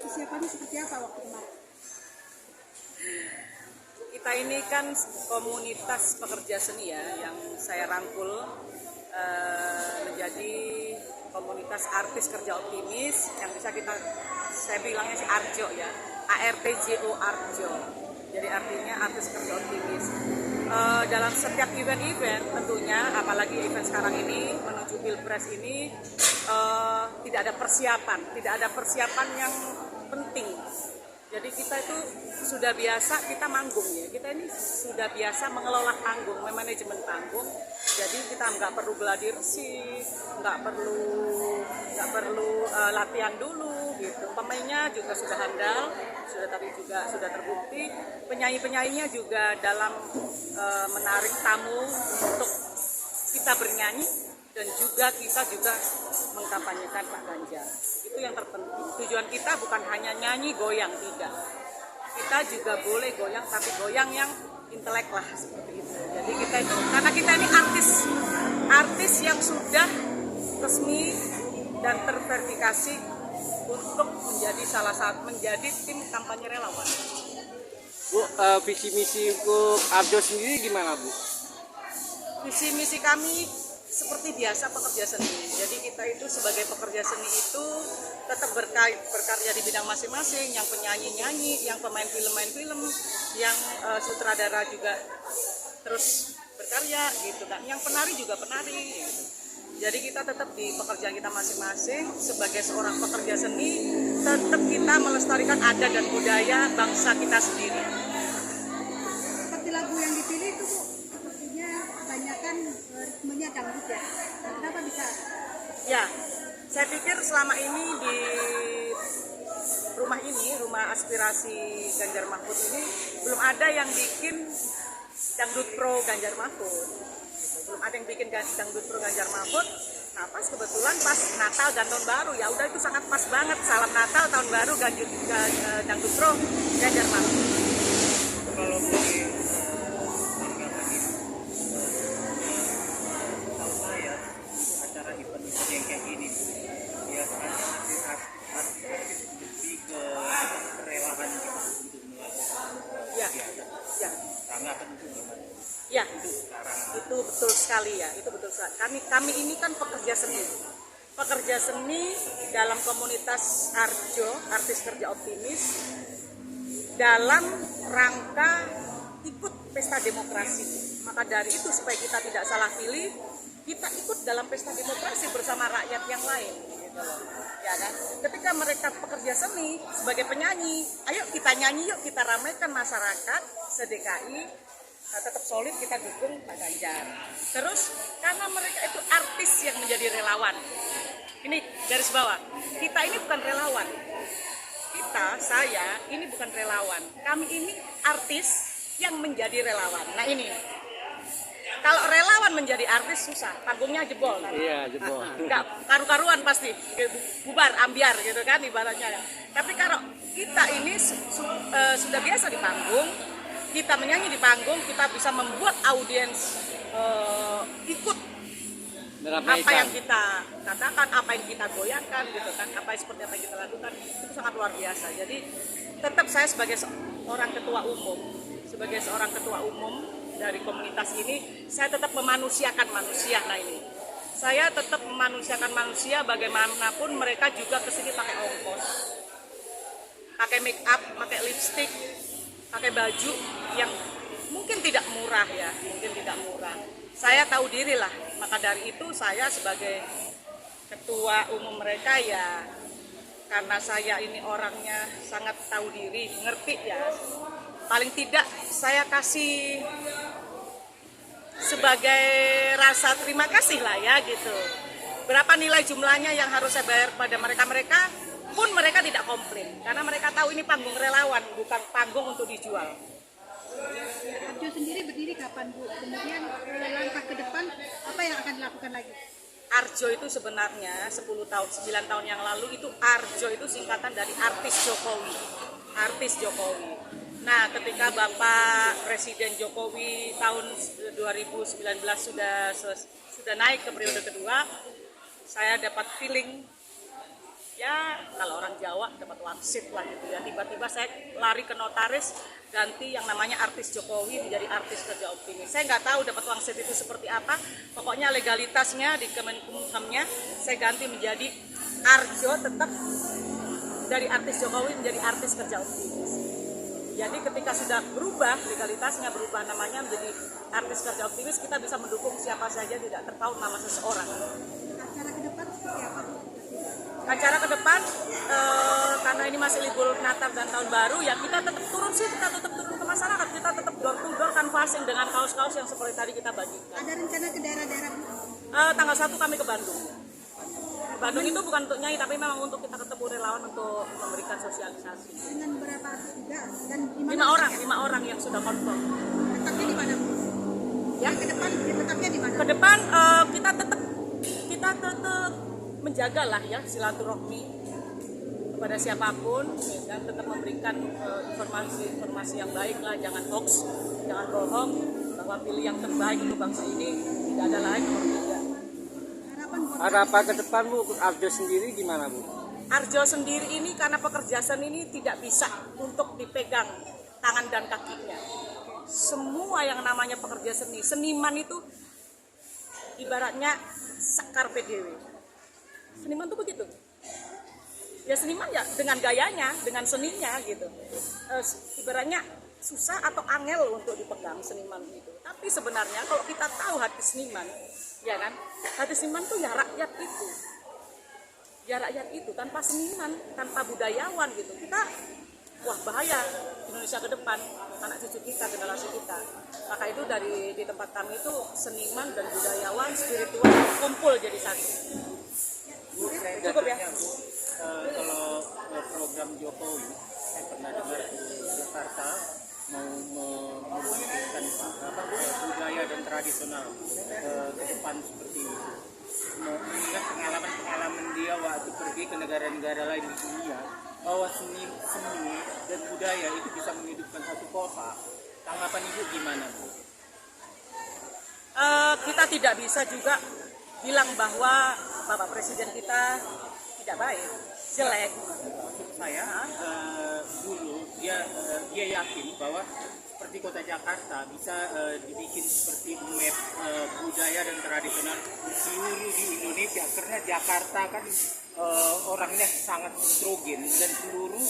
persiapannya seperti apa waktu kemarin? Kita ini kan komunitas pekerja seni ya, yang saya rangkul menjadi komunitas artis kerja optimis yang bisa saya bilangnya si Arjo ya, ARTJO Arjo. Jadi artinya artis kerja optimis. Dalam setiap event-event tentunya, apalagi event sekarang ini menuju Pilpres ini tidak ada persiapan yang penting. Jadi kita itu sudah biasa, kita manggung ya, kita ini sudah biasa mengelola panggung, manajemen panggung. Jadi kita nggak perlu gladi resik, nggak perlu latihan dulu gitu. Pemainnya juga sudah handal, sudah terbukti. Penyanyi-penyanyinya juga dalam menarik tamu untuk kita bernyanyi, dan juga kita mengkampanyekan Pak Ganjar. Itu yang terpenting. Tujuan kita bukan hanya nyanyi goyang, tidak. Kita juga boleh goyang, tapi goyang yang intelek lah, seperti itu. Jadi kita itu, karena kita ini artis yang sudah resmi dan terverifikasi untuk menjadi tim kampanye relawan. Bu, visi misi untuk Arjo sendiri gimana, Bu? Visi misi kami seperti biasa pekerja seni. Jadi kita itu sebagai pekerja seni itu tetap berkarya di bidang masing-masing. Yang penyanyi nyanyi, yang pemain film main film, yang sutradara juga terus berkarya gitu kan. Yang penari juga penari. Gitu. Jadi kita tetap di pekerjaan kita masing-masing sebagai seorang pekerja seni, tetap kita melestarikan adat dan budaya bangsa kita sendiri. Seperti lagu yang dipilih itu Bu, sepertinya kebanyakan ritmenya dangdut ya. Kenapa bisa? Ya, saya pikir selama ini di rumah aspirasi Ganjar Mahfud ini belum ada yang bikin dangdut pro Ganjar Mahfud. Belum ada yang bikin dangdut pro Ganjar Mahfud. Nah, pas kebetulan pas Natal dan Tahun Baru, ya udah itu sangat pas banget. Salam Natal, Tahun Baru, dangdut pro Ganjar Mahfud. Kalau boleh acara event-event yang kayak gini, biasanya artis lebih ke kerelaan gitu untuk melakukan kegiatan. Ya. Tanggapan itu gimana? Ya, itu betul sekali ya, itu betul sekali. Kami ini kan pekerja seni dalam komunitas Arjo, artis kerja optimis, dalam rangka ikut pesta demokrasi. Maka dari itu supaya kita tidak salah pilih, kita ikut dalam pesta demokrasi bersama rakyat yang lain. Gitu loh. Ya kan? Ketika mereka pekerja seni sebagai penyanyi, ayo kita nyanyi, yuk kita ramaikan masyarakat se-DKI. Nah, tetap solid kita dukung Pak Ganjar. Terus karena mereka itu artis yang menjadi relawan. Ini garis bawah. Kita ini bukan relawan. Saya ini bukan relawan. Kami ini artis yang menjadi relawan. Nah ini. Kalau relawan menjadi artis susah, panggungnya jebol. Iya, jebol. Enggak karu-karuan pasti, bubar, ambiar gitu kan ibaratnya. Tapi kalau kita ini sudah biasa di panggung, kita menyanyi di panggung, kita bisa membuat audiens ikut apa yang kita katakan, apa yang kita goyangkan gitu kan, seperti apa yang kita lakukan, itu sangat luar biasa. Jadi tetap saya sebagai seorang ketua umum dari komunitas ini, saya tetap memanusiakan manusia. Nah ini, saya tetap memanusiakan manusia bagaimanapun mereka juga kesini pakai ongkos, pakai make up, pakai lipstick, pakai baju yang mungkin tidak murah ya, Saya tahu diri lah, maka dari itu saya sebagai ketua umum mereka ya, karena saya ini orangnya sangat tahu diri, ngerti ya. Paling tidak saya kasih sebagai rasa terima kasih lah ya gitu. Berapa nilai jumlahnya yang harus saya bayar pada mereka pun mereka tidak komplain, karena mereka tahu ini panggung relawan, bukan panggung untuk dijual. Arjo sendiri berdiri kapan Bu? Kemudian langkah ke depan apa yang akan dilakukan lagi? Arjo itu sebenarnya 9 tahun yang lalu itu Arjo itu singkatan dari artis Jokowi. Nah, ketika Bapak Presiden Jokowi tahun 2019 sudah naik ke periode kedua, saya dapat feeling ya kalau orang Jawa dapat wangsit lah gitu ya. Tiba-tiba saya lari ke notaris ganti yang namanya artis Jokowi menjadi artis kerja optimis. Saya nggak tahu dapat wangsit itu seperti apa. Pokoknya legalitasnya di Kemenkumhamnya saya ganti menjadi Arjo, tetap dari artis Jokowi menjadi artis kerja optimis. Jadi ketika sudah berubah legalitasnya, berubah namanya menjadi artis kerja optimis, kita bisa mendukung siapa saja, tidak terpaut nama seseorang. Acara ke depan seperti apa Bu? Acara ke depan karena ini masih libur Natal dan Tahun Baru, ya kita tetap turun sih, kita tetap turun ke masyarakat, kita tetap door to door canvassing dengan kaos-kaos yang seperti tadi kita bagikan. Ada rencana ke daerah-daerah Bu? Tanggal 1 kami ke Bandung. Bandung itu bukan untuk nyanyi, tapi memang untuk kita ketemu relawan untuk memberikan sosialisasi. Dengan berapa artis juga? Dan di mana? 5 orang yang sudah confirm. Tetapnya di mana Bu? Ya, Ke depan tetapnya di mana? ke depan kita tetap menjaga lah ya silaturahmi kepada siapapun, ya, dan tetap memberikan informasi yang baik lah, jangan hoax, jangan bohong, bahwa pilih yang terbaik untuk bangsa ini, tidak ada lain nomor 3. Harapan buat Harapan ke depan Bu, Arjo sendiri gimana Bu? Arjo sendiri ini karena pekerja seni ini tidak bisa untuk dipegang tangan dan kakinya. Semua yang namanya pekerja seni, seniman itu ibaratnya carpe diem. Seniman tuh begitu. Ya seniman ya dengan gayanya, dengan seninya gitu. Ibaratnya susah atau angel untuk dipegang seniman itu. Tapi sebenarnya kalau kita tahu hati seniman, ya kan? Hati seniman tuh ya rakyat itu. Ya rakyat itu, tanpa seniman, tanpa budayawan gitu. Kita wah bahaya Indonesia ke depan, anak cucu kita, generasi kita. Maka itu di tempat kami itu seniman dan budayawan, spiritual kumpul jadi satu. Cukup ya. Kalau program Jokowi, saya pernah dengar di Jakarta mau memulihkan budaya dan tradisional ke depan seperti itu. Mengingat pengalaman dia waktu pergi ke negara-negara lain di dunia, bahwa seni dan budaya itu bisa menghidupkan satu kota. Tanggapan Ibu gimana, Bu? Kita tidak bisa juga bilang bahwa Bapak Presiden kita tidak baik, jelek. Maksud saya dulu dia yakin bahwa seperti kota Jakarta bisa dibikin seperti map budaya dan tradisional seluruh di Indonesia, karena Jakarta kan orangnya sangat nitrogen dan seluruh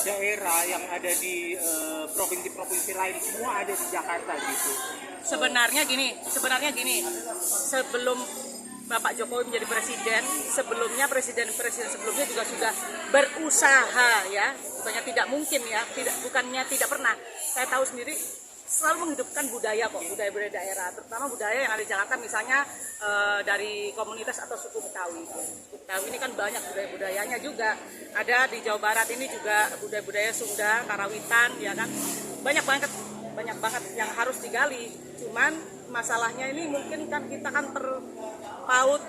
daerah yang ada di provinsi-provinsi lain semua ada di Jakarta gitu. Sebenarnya gini, sebelum Bapak Jokowi menjadi presiden, sebelumnya presiden sebelumnya juga sudah berusaha ya, bukannya tidak mungkin ya, bukannya tidak pernah. Saya tahu sendiri selalu menghidupkan budaya kok, budaya daerah, terutama budaya yang ada di Jakarta, misalnya dari komunitas atau suku Betawi. Suku Betawi ini kan banyak budayanya juga, ada di Jawa Barat ini juga budaya Sunda, Karawitan, ya kan, banyak banget yang harus digali. Cuman masalahnya ini mungkin kan kita kan terpaut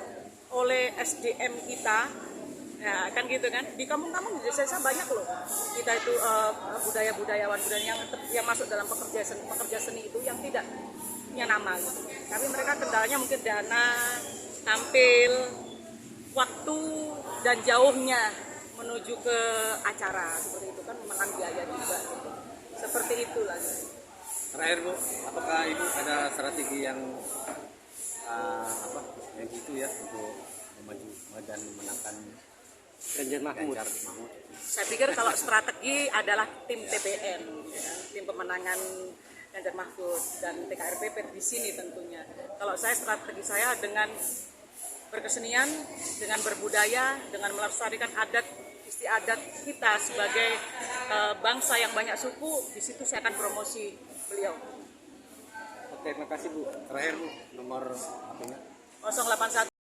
oleh SDM kita, ya kan gitu kan. Di kampung-kampung di desa banyak loh kita itu budayawan yang masuk dalam pekerja seni itu yang tidak punya nama gitu. Tapi mereka kendalanya mungkin dana, tampil, waktu dan jauhnya menuju ke acara seperti itu kan memakan biaya juga gitu. Seperti itulah. Terakhir Bu, apakah Ibu ada strategi yang yang gitu ya untuk maju dan memenangkan Ganjar Mahfud? Saya pikir kalau strategi adalah tim TBN, ya, tim pemenangan Ganjar Mahfud dan TKRPP di sini tentunya. Kalau strategi saya dengan berkesenian, dengan berbudaya, dengan melestarikan adat istiadat kita sebagai bangsa yang banyak suku, di situ saya akan promosi beliau. Oke, terima kasih Bu. Terakhir Bu, nomor HP-nya? 081